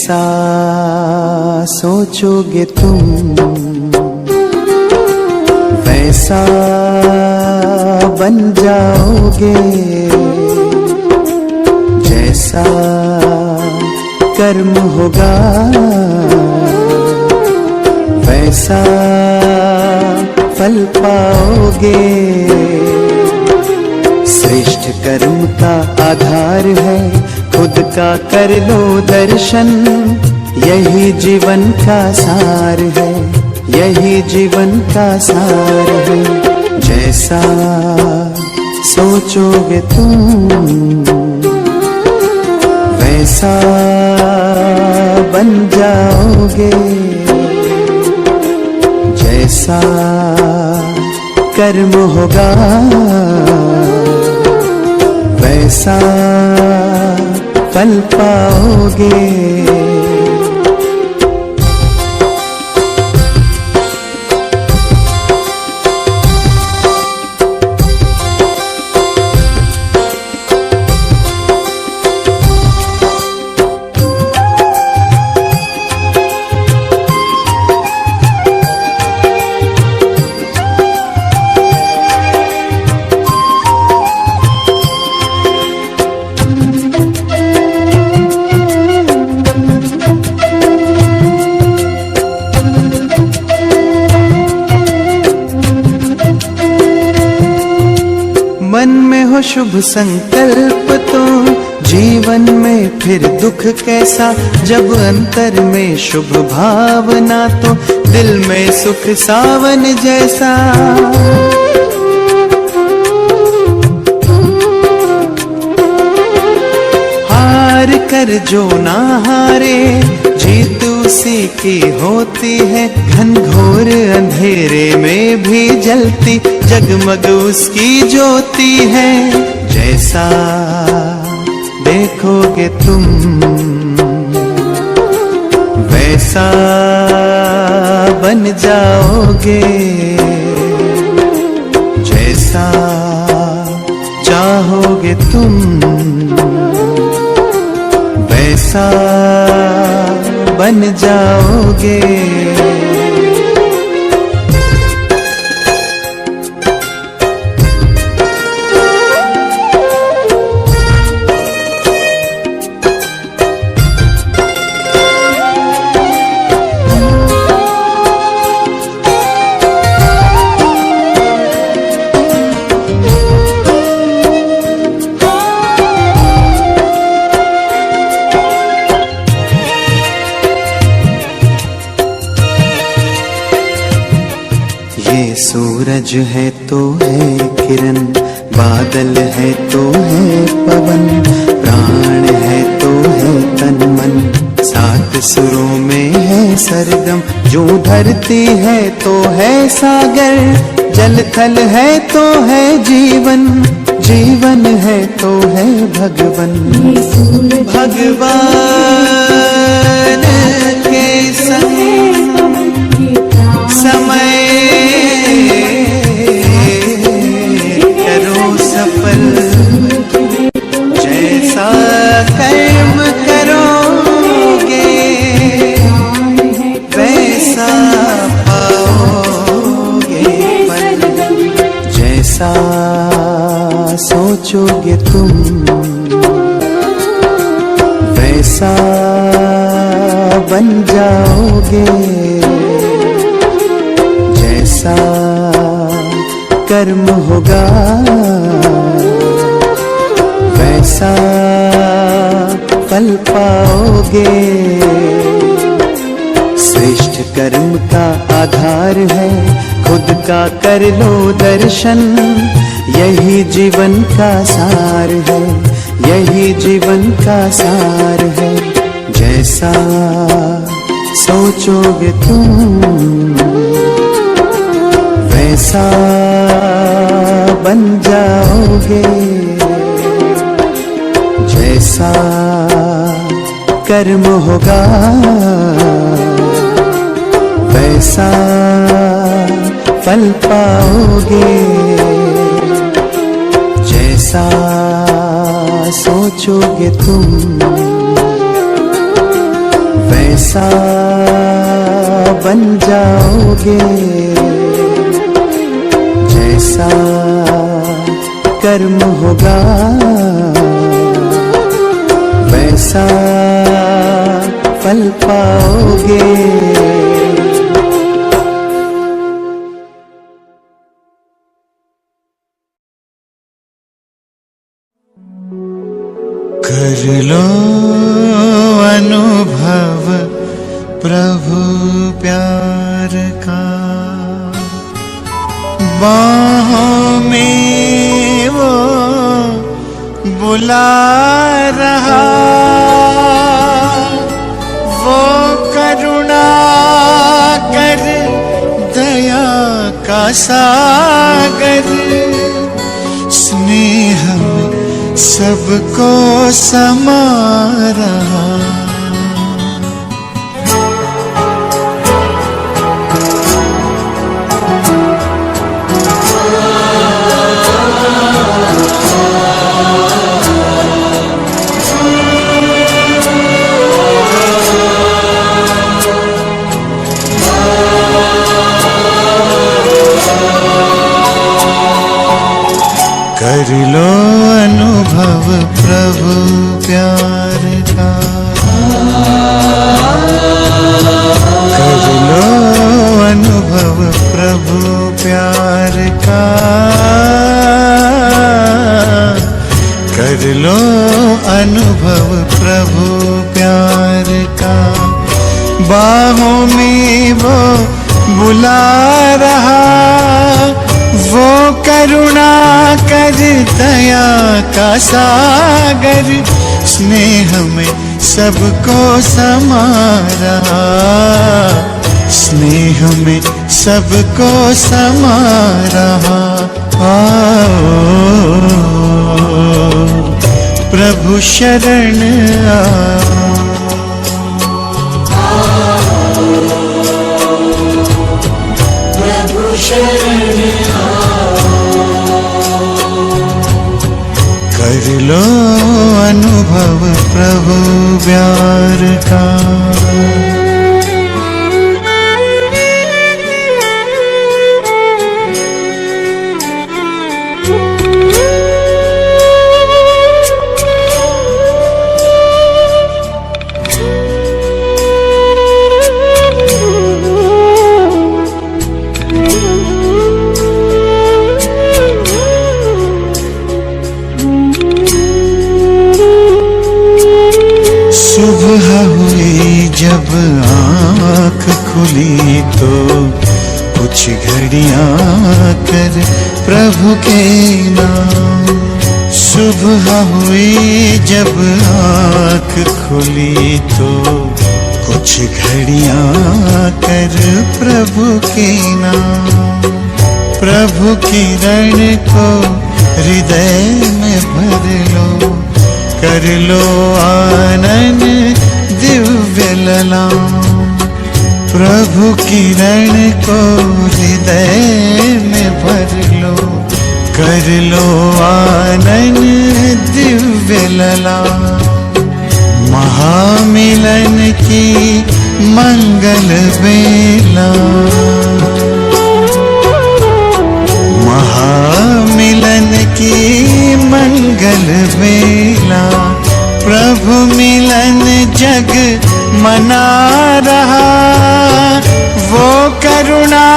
जैसा सोचोगे तुम वैसा बन जाओगे, जैसा कर्म होगा वैसा फल पाओगे। श्रेष्ठ कर्म का आधार है खुद का कर लो दर्शन, यही जीवन का सार है, यही जीवन का सार है। जैसा सोचोगे तुम वैसा बन जाओगे, जैसा कर्म होगा वैसा फल पाओगे। मन में हो शुभ संकल्प तो जीवन में फिर दुख कैसा, जब अंतर में शुभ भावना तो दिल में सुख सावन जैसा। हार कर जो ना हारे जीत उसी की होती है, घनघोर अंधेरे में भी जलती जगमग उसकी ज्योति है। जैसा देखोगे तुम वैसा बन जाओगे, जैसा चाहोगे तुम वैसा बन जाओगे। ये सूरज है तो है किरण, बादल है तो है पवन, प्राण है तो है तन मन, सात सुरों में है सरगम। जो धरती है तो है सागर, जल थल है तो है जीवन, जीवन है तो है भगवन। भगवान के संग समय करो सफल, जैसा कर्म करोगे वैसा पाओगे फल। जैसा सोचोगे तुम वैसा बन जाओगे, जैसा कर्म होगा वैसा फल पाओगे। श्रेष्ठ कर्म का आधार है खुद का कर लो दर्शन, यही जीवन का सार है, यही जीवन का सार है। जैसा सोचोगे तुम वैसा बन जाओगे, जैसा कर्म होगा वैसा फल पाओगे। जैसा सोचोगे तुम वैसा बन जाओगे जैसा कर्म होगा, वैसा फल पाओगे। कर लो अनुभव प्रभु प्यार का, बाहों में वो बुला रहा, वो करुणा कर दया का सागर, स्नेह में सबको समा रहा। कर लो अनुभव प्रभु प्यार का, कर लो अनुभव प्रभु प्यार का, कर लो अनुभव प्रभु प्यार का, बाहों में वो बुला रहा, वो करुणा कर दया का सागर, स्नेह में सबको समा रहा, स्नेह में सबको समा रहा। आओ प्रभु शरण आओ, प्रभु शरण कर लो अनुभव प्रभु प्यार का। सुबह हुई जब आँख खुली तो कुछ घड़ियाँ कर प्रभु के नाम, सुबह हुई जब आँख खुली तो कुछ घड़ियाँ कर प्रभु के नाम, प्रभु किरण को हृदय में भर लो, कर लो आनंद दिव्य ललाम, प्रभु किरण को हृदय में भर लो, कर लो आनंद दिव्य ललाम। महामिलन की मंगल बेला, महामिलन की मंगल बेला, प्रभु मिलन जग मना रहा, वो करुणा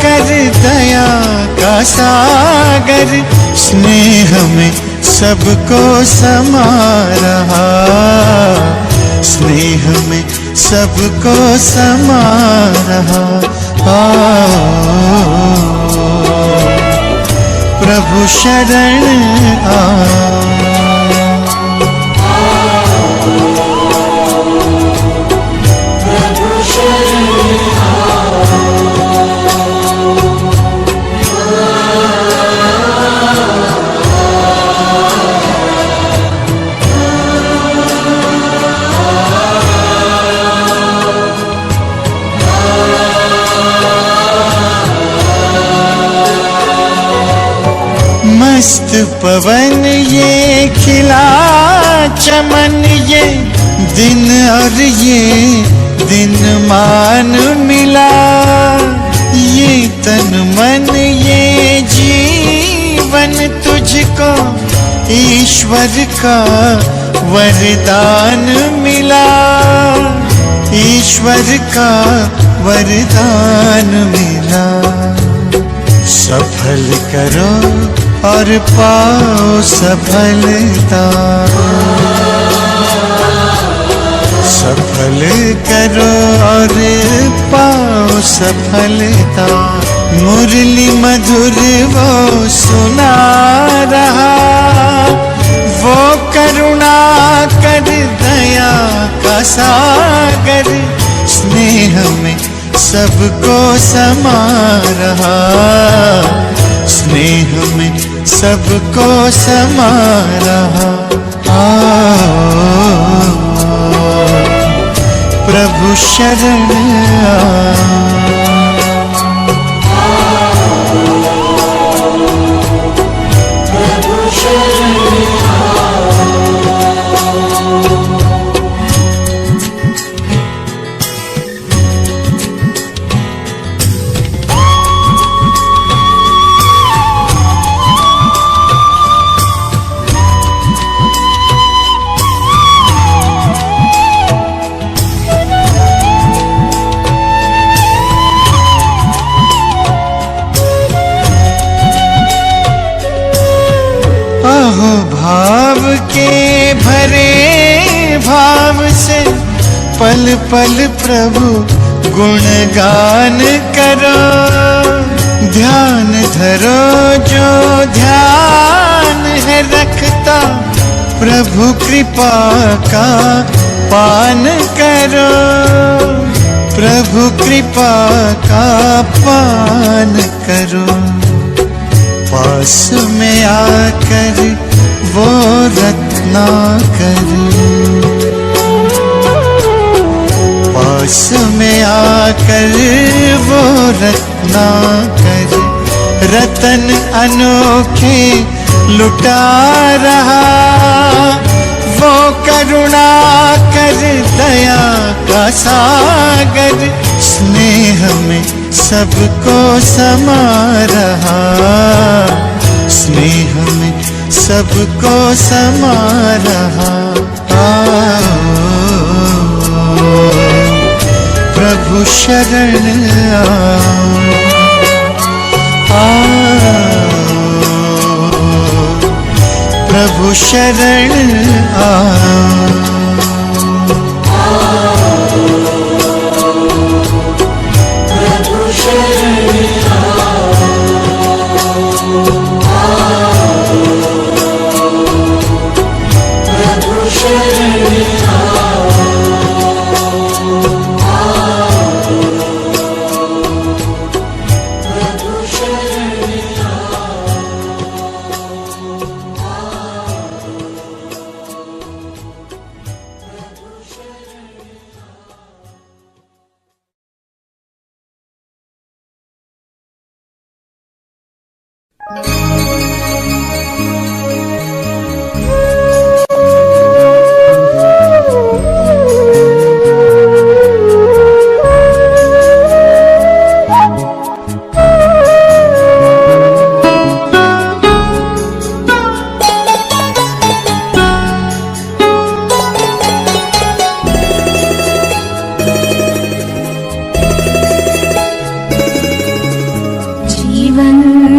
कर दया का सागर, स्नेह में सबको समा रहा, स्नेह में सबको समा रहा। प्रभु शरण आ, प्रभु शरण मस्त पवन ये खिला चमन, ये दिन और ये दिन मान मिला, ये तन मन ये जीवन तुझको ईश्वर का वरदान मिला, ईश्वर का वरदान मिला। सफल करो और पाओ सफलता, सफल करो और पाओ सफलता। मुरली मधुर वो सुना रहा, वो करुणा कर दया का सागर, स्नेह में सबको समा रहा, स्नेह में सबको समा रहा। प्रभु शरण प्रभु शरण भाव के भरे भाव से पल पल प्रभु गुणगान करो, ध्यान धरो जो ध्यान है रखता, प्रभु कृपा का पान करो, प्रभु कृपा का पान करो। पास में आकर वो रत्नाकर, पास में आकर वो रत्नाकर, रतन अनोखे लुटा रहा, वो करुणा कर दया का सागर, स्नेह में सबको समा रहा, स्नेह में सबको समा रहा। प्रभु शरण प्रभु शरण प्रभु शरण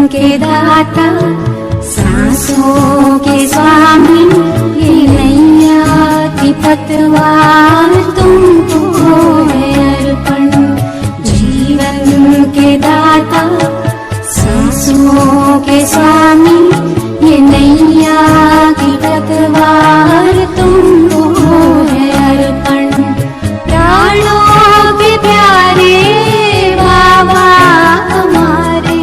के दाता, सांसों के स्वामी, ये नैया की पतवार तुमको है अर्पण। जीवन के दाता, सांसों के स्वामी, ये नैया की पतवार तुमको है अर्पण। प्राणों के प्यारे बाबा हमारे,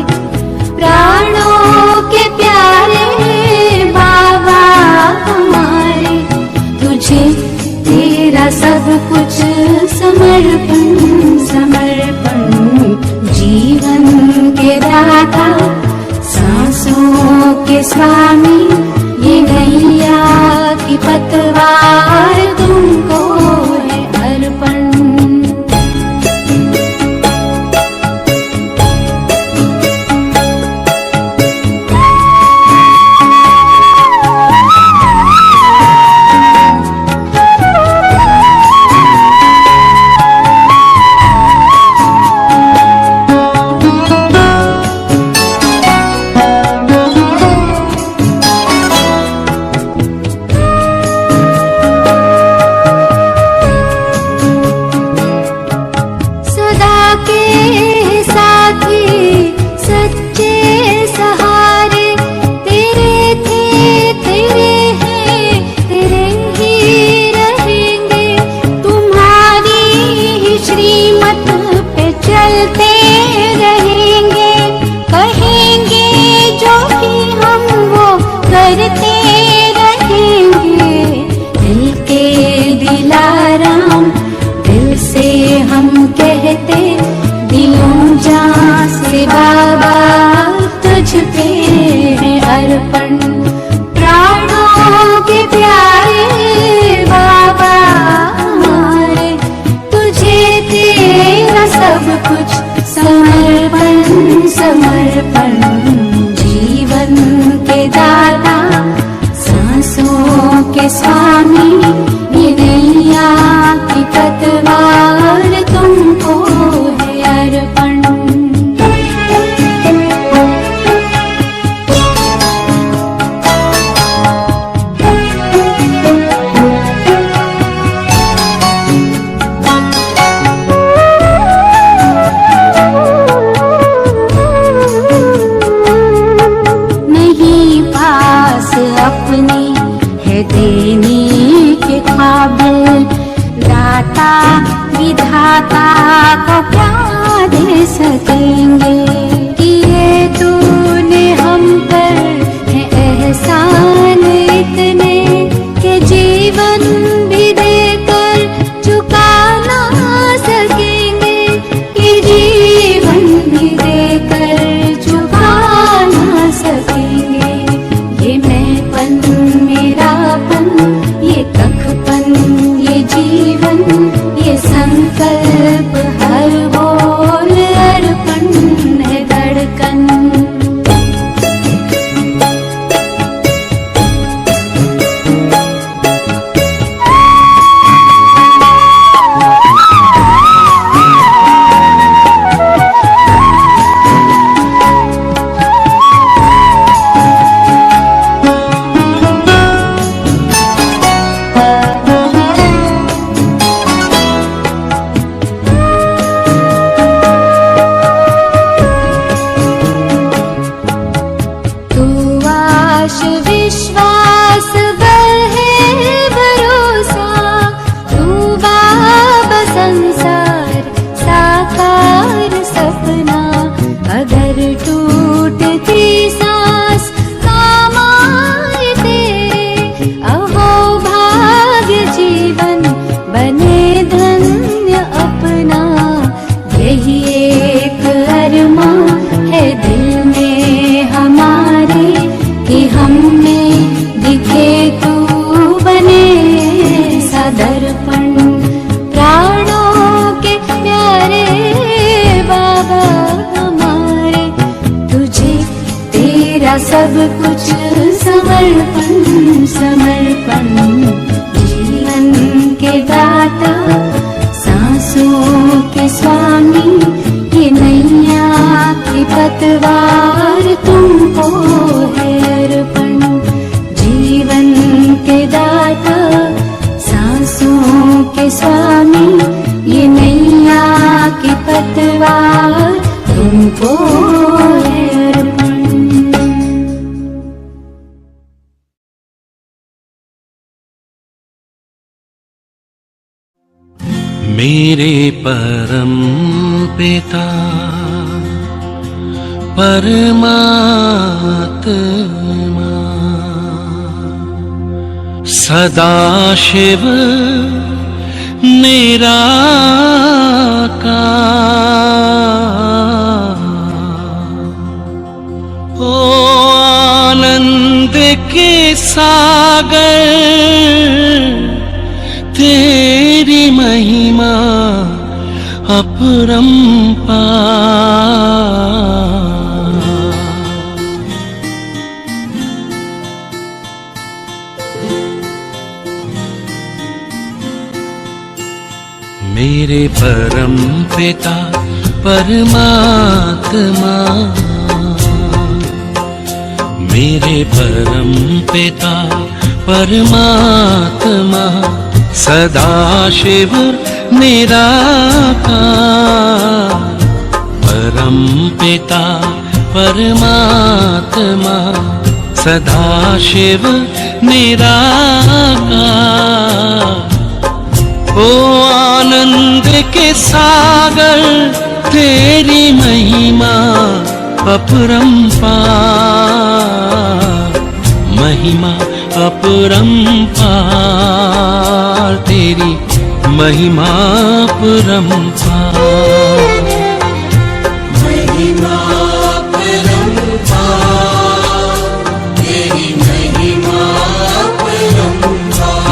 प्राणों के प्यारे बाबा हमारे, तुझे तेरा सब कुछ समर्पण समर्पण। जीवन के दाता, सांसों के स्वामी, ये नैया की पतवार तुमको है अर्पण। अर्पण। जीवन के दाता सांसों के स्वामी, ये नैया की पतवार तुमको है अर्पण। नहीं पास अपने है देने के काबिल, दाता विधाता को क्या दे सकेंगे। किए तूने हम पर है एहसान इतने, के जीवन भी देकर चुका ना सकेंगे। कि जीवन भी देकर चुका ना सकेंगे। ये मैंपन मेरापन, ये कखपन, ये जीवन, ये संकल्प हर बोल अर्पण है धड़कन। तू आश विश्वास बल है भरोसा, तू बाबा संसार साकार सपना। अगर टूटती सांस काम आए तेरे, अहो भाग्य जीवन बने धन्य अपना। यही एक अरमा है दिल में हमारे, कि हमें दिखे तू बने सदर्पण। प्राणों के प्यारे बाबा हमारे, तुझे तेरा सब कुछ समर्पण समर्पण। जीवन के दाता सांसों के स्वामी, ये नैया की पतवार तुमको है अर्पण। जीवन के दाता सांसों के स्वामी, ये नैया की पतवार तुमको है अर्पण। मेरे परम पिता परमात्मा, सदाशिव निराकार, ओ आनंद के सागर, तेरी महिमा अपरंपार। मेरे परम पिता परमात्मा, मेरे परम पिता परमात्मा, सदाशिव निराकार। परम पिता परमात्मा, सदाशिव निराकार। ओ आनंद के सागर, तेरी महिमा अपरंपार। महिमा अपरंपार, तेरी महिमा अपरंपार। महिमा अपरंपार, तेरी महिमा अपरंपार।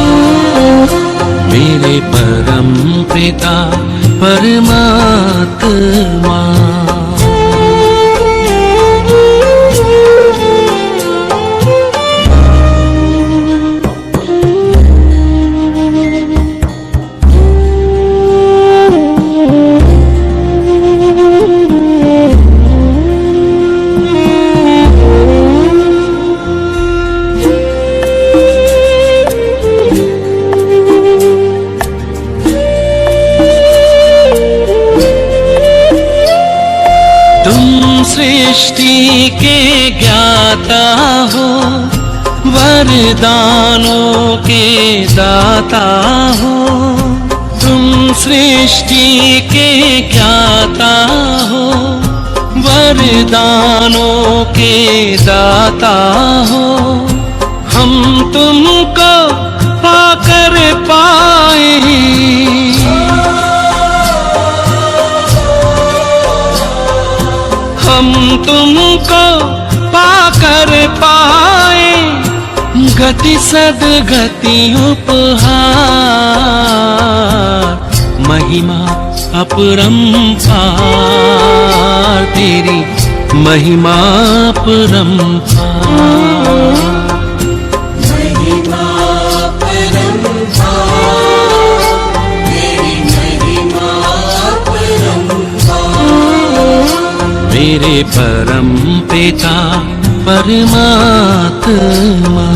मेरे परम पिता परमात्मा, सृष्टि के ज्ञाता हो, वरदानों के दाता हो। तुम सृष्टि के ज्ञाता हो, वरदानों के दाता हो। हम तुमको पाकर पाए, हम तुमको पाकर पाए, गति सदगति उपहार। महिमा अपरंपार तेरी, महिमा अपरंपार। महिमा परंपार, तेरी महिमा परंपार। मेरे परम पिता परमात्मा।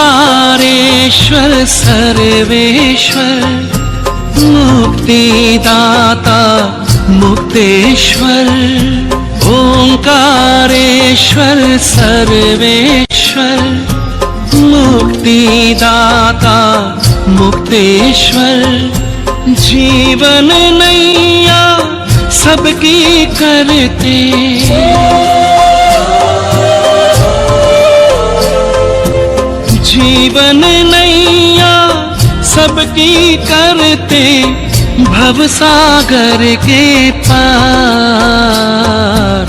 ओंकारेश्वर सर्वेश्वर, मुक्तिदाता मुक्तेश्वर। ओंकारेश्वर सर्वेश्वर, मुक्तिदाता मुक्तेश्वर। जीवन नैया सबकी करते, जीवन नैया सबकी करते, भवसागर के पार।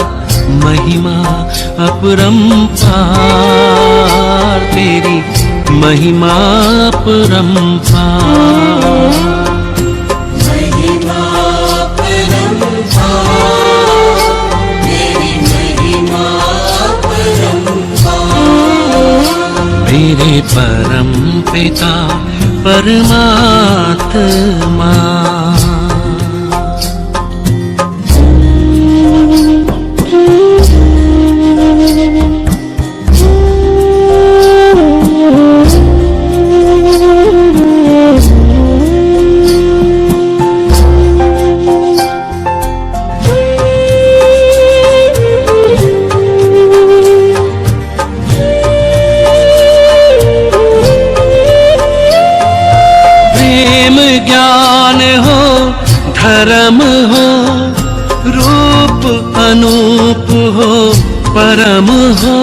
महिमा अपरंपार तेरी, महिमा अपरंपार। महिमा परंपार, तेरी महिमा परंपार। मेरे परम पिता परमात्मा। ज्ञान हो, धर्म हो, रूप अनूप हो, परम हो।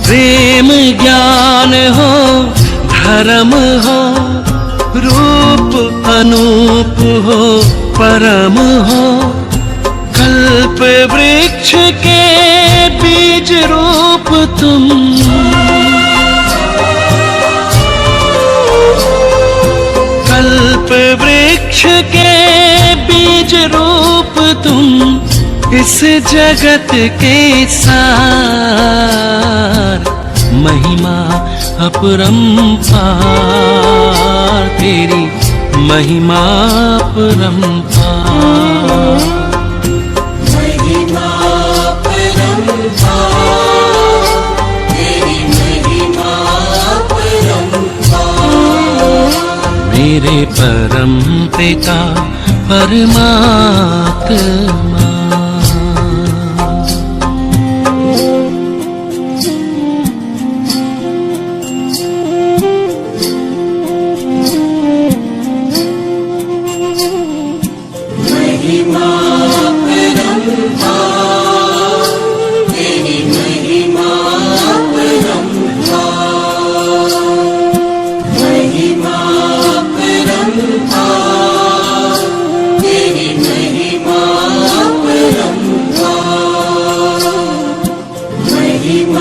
प्रेम ज्ञान हो, धर्म हो, रूप अनूप हो, परम हो। कल्प वृक्ष के बीज रूप तुम, कल्प वृक्ष के बीज रूप तुम। इस जगत के सार, महिमा अपरंपार तेरी, महिमा अपरंपार। महिमा परंपार, तेरी महिमा परंपार। मेरे परम पिता परमात्मा। महिमा परंपार, तेरी महिमा परंपार। महिमा परंपार, तेरी महिमा परंपार। महिमा